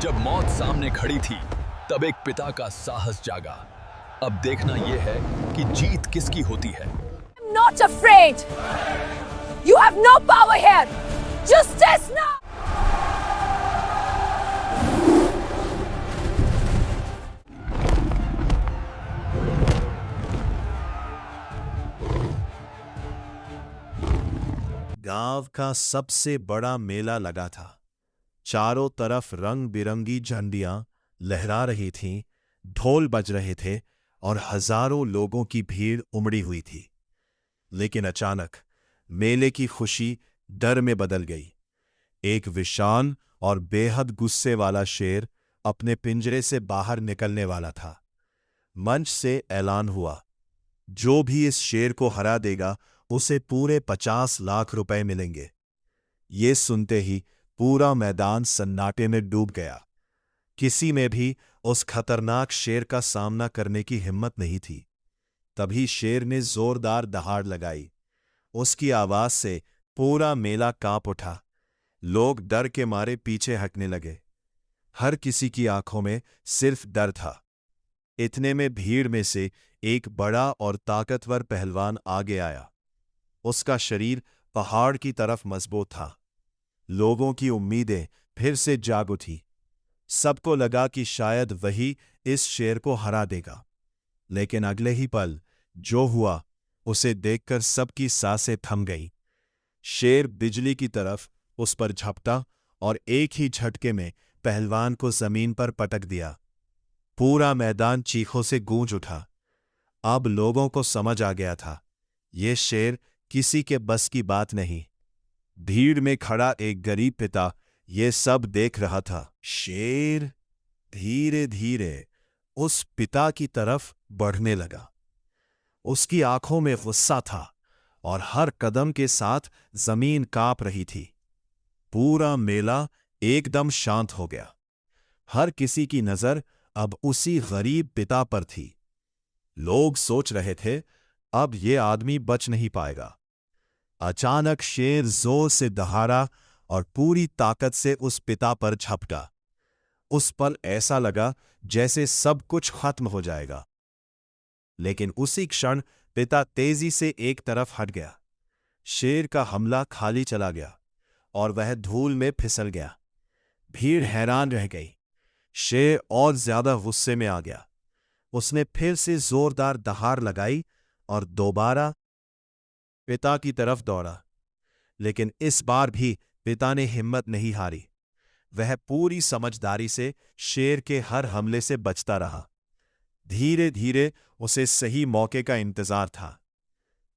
जब मौत सामने खड़ी थी तब एक पिता का साहस जागा। अब देखना यह है कि जीत किसकी होती है। I'm not afraid. You have no power here. Justice now. गांव का सबसे बड़ा मेला लगा था। चारों तरफ रंग बिरंगी झंडियां लहरा रही थीं, ढोल बज रहे थे और हजारों लोगों की भीड़ उमड़ी हुई थी। लेकिन अचानक मेले की खुशी डर में बदल गई। एक विशाल और बेहद गुस्से वाला शेर अपने पिंजरे से बाहर निकलने वाला था। मंच से ऐलान हुआ, जो भी इस शेर को हरा देगा उसे पूरे 50 लाख रुपए मिलेंगे। ये सुनते ही पूरा मैदान सन्नाटे में डूब गया। किसी में भी उस खतरनाक शेर का सामना करने की हिम्मत नहीं थी। तभी शेर ने जोरदार दहाड़ लगाई। उसकी आवाज से पूरा मेला कांप उठा। लोग डर के मारे पीछे हटने लगे। हर किसी की आंखों में सिर्फ डर था। इतने में भीड़ में से एक बड़ा और ताकतवर पहलवान आगे आया। उसका शरीर पहाड़ की तरफ मजबूत था। लोगों की उम्मीदें फिर से जाग उठी। सबको लगा कि शायद वही इस शेर को हरा देगा। लेकिन अगले ही पल जो हुआ उसे देखकर सबकी सांसें थम गई। शेर बिजली की तरफ उस पर झपटा और एक ही झटके में पहलवान को जमीन पर पटक दिया। पूरा मैदान चीखों से गूंज उठा। अब लोगों को समझ आ गया था, ये शेर किसी के बस की बात नहीं। भीड़ में खड़ा एक गरीब पिता ये सब देख रहा था। शेर धीरे धीरे उस पिता की तरफ बढ़ने लगा। उसकी आंखों में गुस्सा था और हर कदम के साथ जमीन कांप रही थी। पूरा मेला एकदम शांत हो गया। हर किसी की नजर अब उसी गरीब पिता पर थी। लोग सोच रहे थे, अब ये आदमी बच नहीं पाएगा। अचानक शेर जोर से दहाड़ा और पूरी ताकत से उस पिता पर झपटा। उस पल ऐसा लगा जैसे सब कुछ खत्म हो जाएगा। लेकिन उसी क्षण पिता तेजी से एक तरफ हट गया। शेर का हमला खाली चला गया और वह धूल में फिसल गया। भीड़ हैरान रह गई। शेर और ज्यादा गुस्से में आ गया। उसने फिर से जोरदार दहाड़ लगाई और दोबारा पिता की तरफ दौड़ा। लेकिन इस बार भी पिता ने हिम्मत नहीं हारी। वह पूरी समझदारी से शेर के हर हमले से बचता रहा। धीरे धीरे उसे सही मौके का इंतजार था।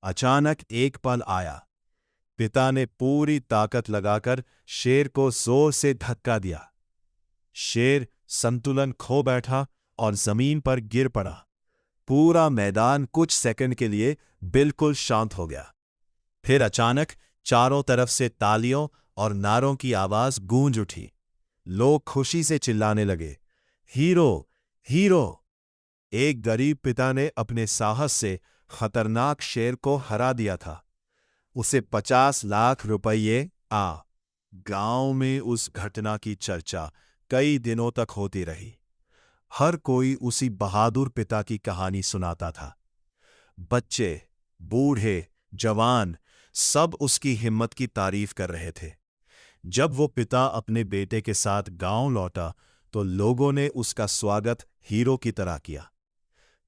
अचानक एक पल आया। पिता ने पूरी ताकत लगाकर शेर को जोर से धक्का दिया। शेर संतुलन खो बैठा और जमीन पर गिर पड़ा। पूरा मैदान कुछ सेकंड के लिए बिल्कुल शांत हो गया। फिर अचानक चारों तरफ से तालियों और नारों की आवाज गूंज उठी। लोग खुशी से चिल्लाने लगे, हीरो, हीरो! एक गरीब पिता ने अपने साहस से खतरनाक शेर को हरा दिया था। उसे 50 लाख रुपये गांव में उस घटना की चर्चा कई दिनों तक होती रही। हर कोई उसी बहादुर पिता की कहानी सुनाता था। बच्चे, बूढ़े, जवान सब उसकी हिम्मत की तारीफ कर रहे थे। जब वो पिता अपने बेटे के साथ गांव लौटा तो लोगों ने उसका स्वागत हीरो की तरह किया।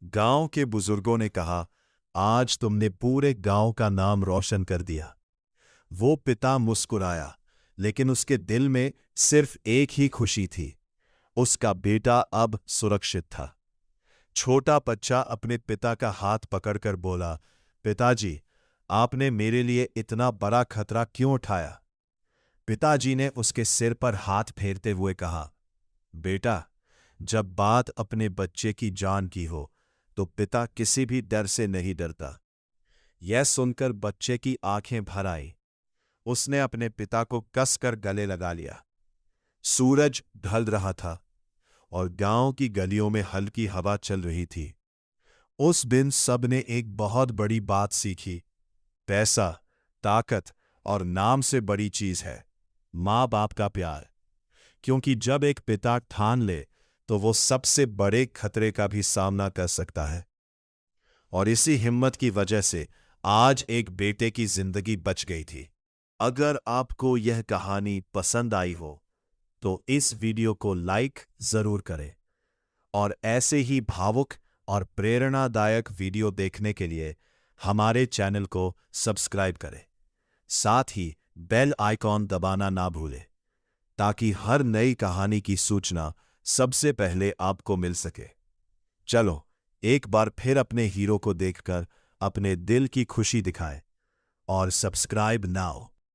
गांव के बुजुर्गों ने कहा, आज तुमने पूरे गांव का नाम रोशन कर दिया। वो पिता मुस्कुराया, लेकिन उसके दिल में सिर्फ एक ही खुशी थी, उसका बेटा अब सुरक्षित था। छोटा बच्चा अपने पिता का हाथ पकड़कर बोला, पिताजी, आपने मेरे लिए इतना बड़ा खतरा क्यों उठाया? पिताजी ने उसके सिर पर हाथ फेरते हुए कहा, बेटा, जब बात अपने बच्चे की जान की हो तो पिता किसी भी डर से नहीं डरता। यह सुनकर बच्चे की आंखें भर आई। उसने अपने पिता को कसकर गले लगा लिया। सूरज ढल रहा था और गांव की गलियों में हल्की हवा चल रही थी। उस दिन सबने एक बहुत बड़ी बात सीखी, पैसा, ताकत और नाम से बड़ी चीज है माँ बाप का प्यार। क्योंकि जब एक पिता ठान ले तो वो सबसे बड़े खतरे का भी सामना कर सकता है। और इसी हिम्मत की वजह से आज एक बेटे की जिंदगी बच गई थी। अगर आपको यह कहानी पसंद आई हो तो इस वीडियो को लाइक जरूर करें और ऐसे ही भावुक और प्रेरणादायक वीडियो देखने के लिए हमारे चैनल को सब्सक्राइब करें। साथ ही बेल आइकॉन दबाना ना भूलें ताकि हर नई कहानी की सूचना सबसे पहले आपको मिल सके। चलो एक बार फिर अपने हीरो को देखकर अपने दिल की खुशी दिखाएं और सब्सक्राइब नाउ।